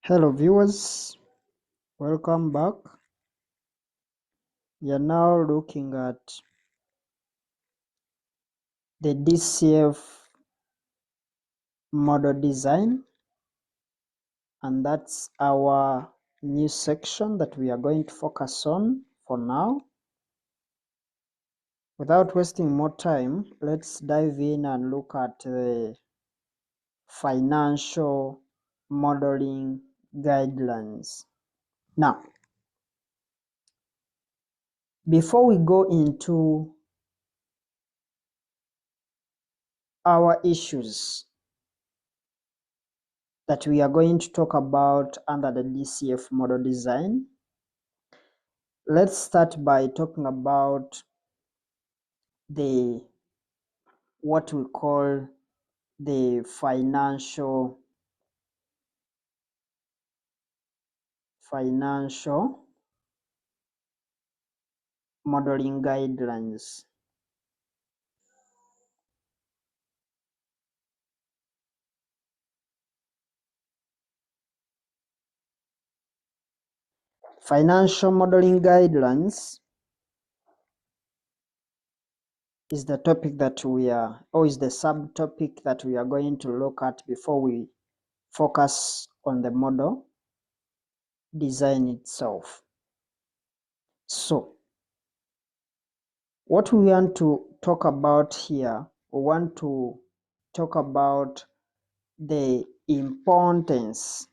Hello viewers, welcome back. We are now looking at the DCF model design, and that's our new section that we are going to focus on for now. Without wasting more time, let's dive in and look at the financial modeling guidelines. Now, before we go into our issues that we are going to talk about under the DCF model design, let's start by talking about what we call the financial modeling guidelines. Financial modeling guidelines is the topic that is the subtopic that we are going to look at before we focus on the model design itself. So, what we want to talk about here, we want to talk about the importance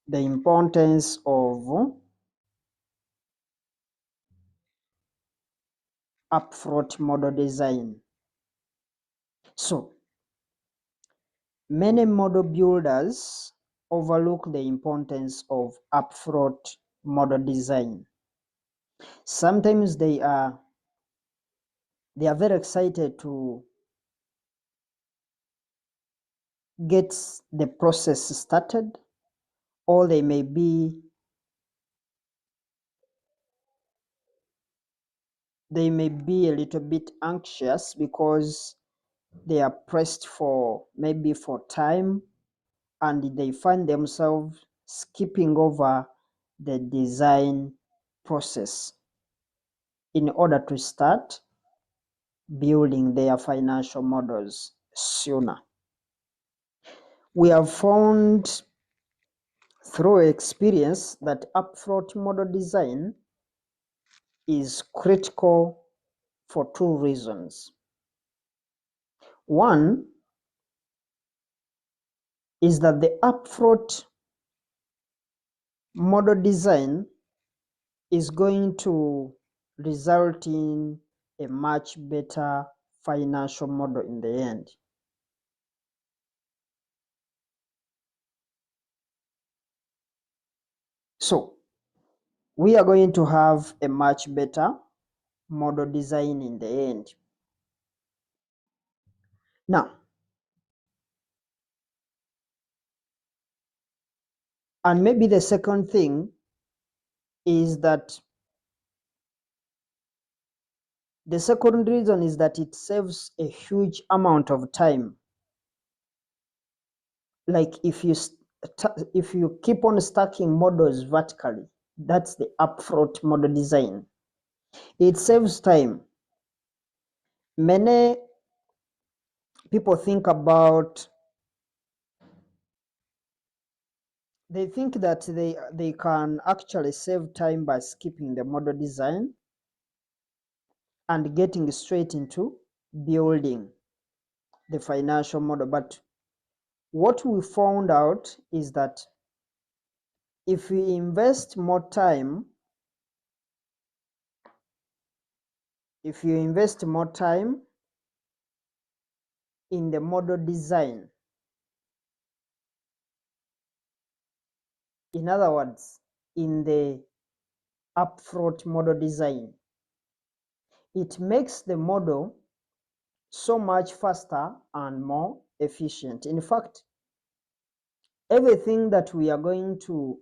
of upfront model design. So, many model builders overlook the importance of upfront model design. Sometimes they are very excited to get the process started, or they may be a little bit anxious because they are pressed for time, and they find themselves skipping over the design process in order to start building their financial models sooner. We have found through experience that upfront model design is critical for two reasons. One is that the upfront model design is going to result in a much better financial model in the end. So, we are going to have a much better model design in the end. Now, and maybe the second thing is that the second reason is that it saves a huge amount of time. Like if you keep on stacking models vertically, that's the upfront model design. It saves time. Many people think that they can actually save time by skipping the model design and getting straight into building the financial model. But what we found out is that if we invest more time, if you invest more time in the model design, in other words, in the upfront model design, it makes the model so much faster and more efficient. In fact, everything that we are going to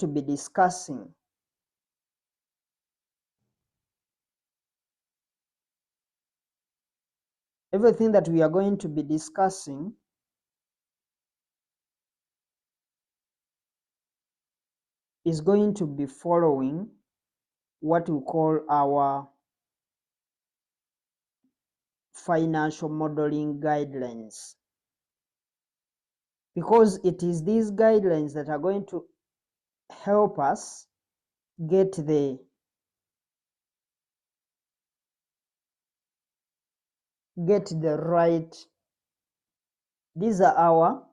be discussing is going to be following what we call our financial modeling guidelines, because it is these guidelines that are going to help us get the right. These are our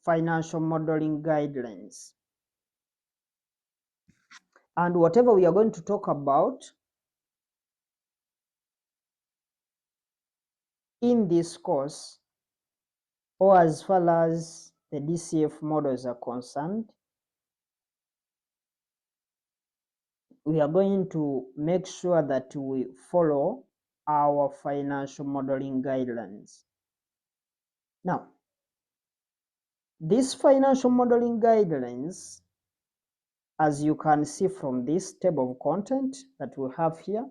financial modeling guidelines, and whatever we are going to talk about in this course, or as far as the DCF models are concerned, we are going to make sure that we follow our financial modeling guidelines. Now, these financial modeling guidelines, as you can see from this table of content that we have here,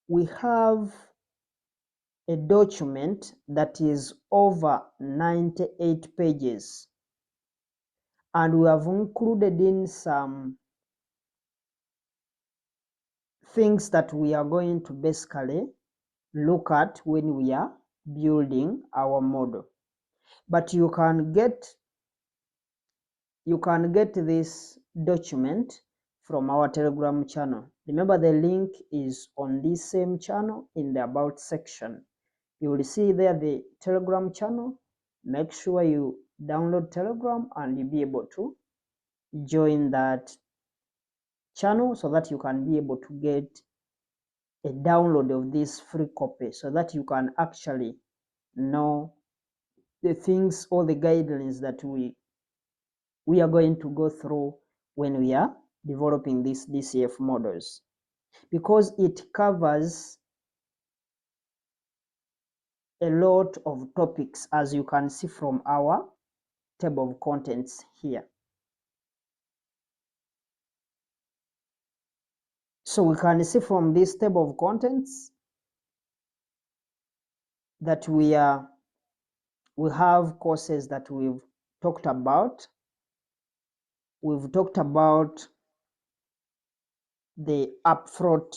we have a document that is over 98 pages, and we have included in some things that we are going to basically look at when we are building our model. But you can get this document from our Telegram channel. Remember, the link is on this same channel in the About section. You will see there the Telegram channel. Make sure you download Telegram and you'll be able to join that channel so that you can be able to get a download of this free copy, so that you can actually know the things, all the guidelines that we are going to go through when we are developing these DCF models, because it covers a lot of topics, as you can see from our table of contents here. So we can see from this table of contents that we have courses that we've talked about. We've talked about the upfront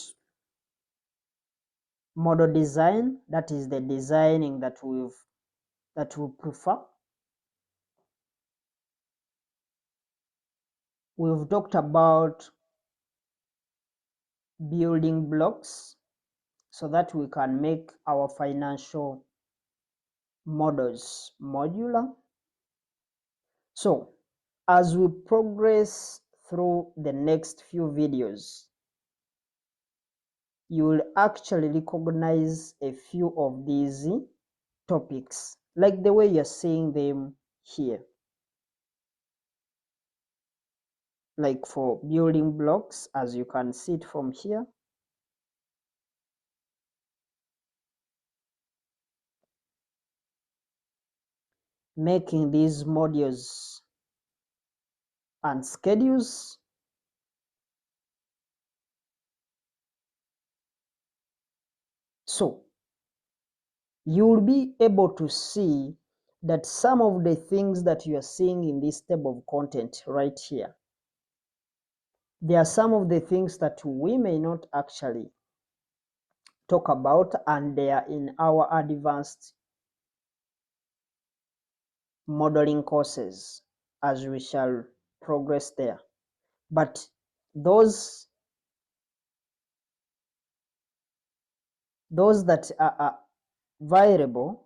model design, that is the designing that we prefer. We've talked about building blocks so that we can make our financial models modular. So as we progress through the next few videos, you will actually recognize a few of these topics, like the way you're seeing them here. Like for building blocks, as you can see it from here, making these modules and schedules. So you will be able to see that some of the things that you are seeing in this table of content right here, there are some of the things that we may not actually talk about, and they are in our advanced modeling courses as we shall progress there. But those that are variable,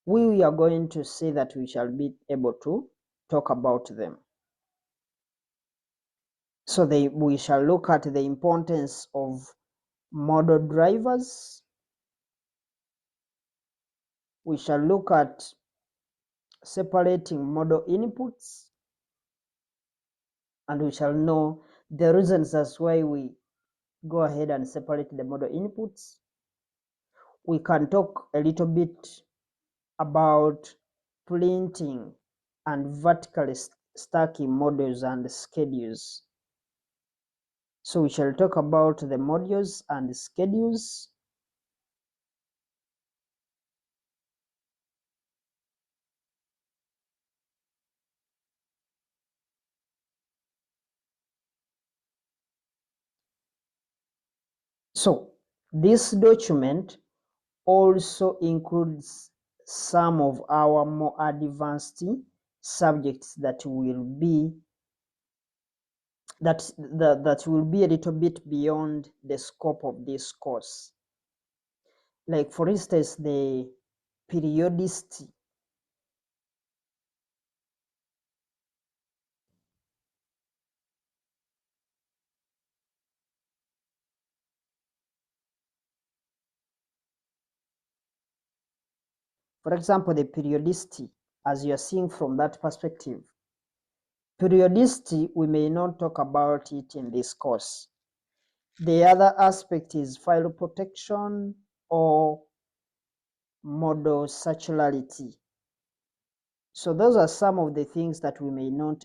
we are going to see that we shall be able to talk about them. So we shall look at the importance of model drivers. We shall look at separating model inputs, and we shall know the reasons as why we go ahead and separate the model inputs. We can talk a little bit about printing and vertically stacking models and schedules. So we shall talk about the modules and schedules. So this document also includes some of our more advanced subjects that will be that will be a little bit beyond the scope of this course. Like for instance, the periodicity. For example, the periodicity, as you are seeing from that perspective. Periodicity, we may not talk about it in this course. The other aspect is file protection or model circularity. So those are some of the things that we may not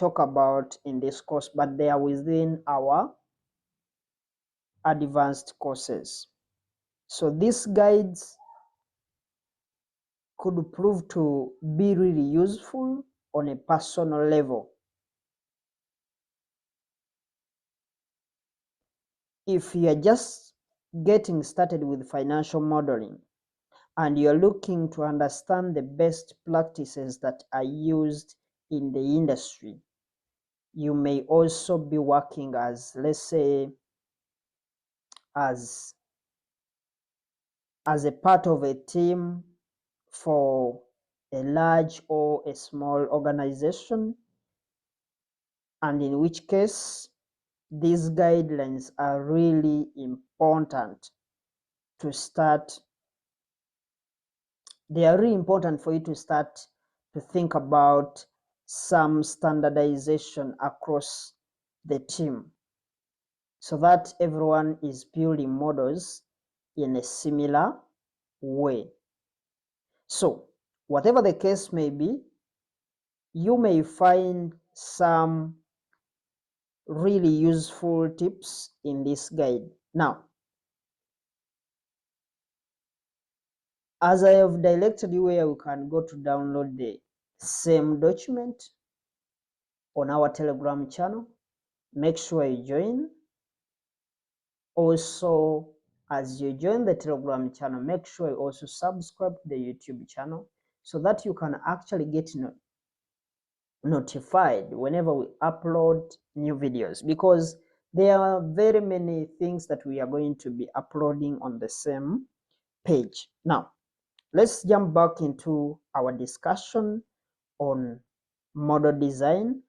talk about in this course, but they are within our advanced courses. So these guides could prove to be really useful on a personal level. If you are just getting started with financial modeling and you're looking to understand the best practices that are used in the industry, you may also be working as, let's say, as a part of a team for a large or a small organization, and in which case these guidelines are really important to start. They are really important for you to start to think about some standardization across the team so that everyone is building models in a similar way. So, whatever the case may be, you may find some really useful tips in this guide. Now, as I have directed you where you can go to download the same document on our Telegram channel, make sure you join. Also, as you join the Telegram channel, make sure you also subscribe to the YouTube channel so that you can actually get notified whenever we upload new videos, because there are very many things that we are going to be uploading on the same page. Now, let's jump back into our discussion on model design,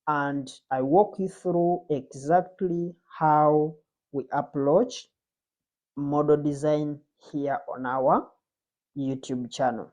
and I walk you through exactly how we approach model design here on our YouTube channel.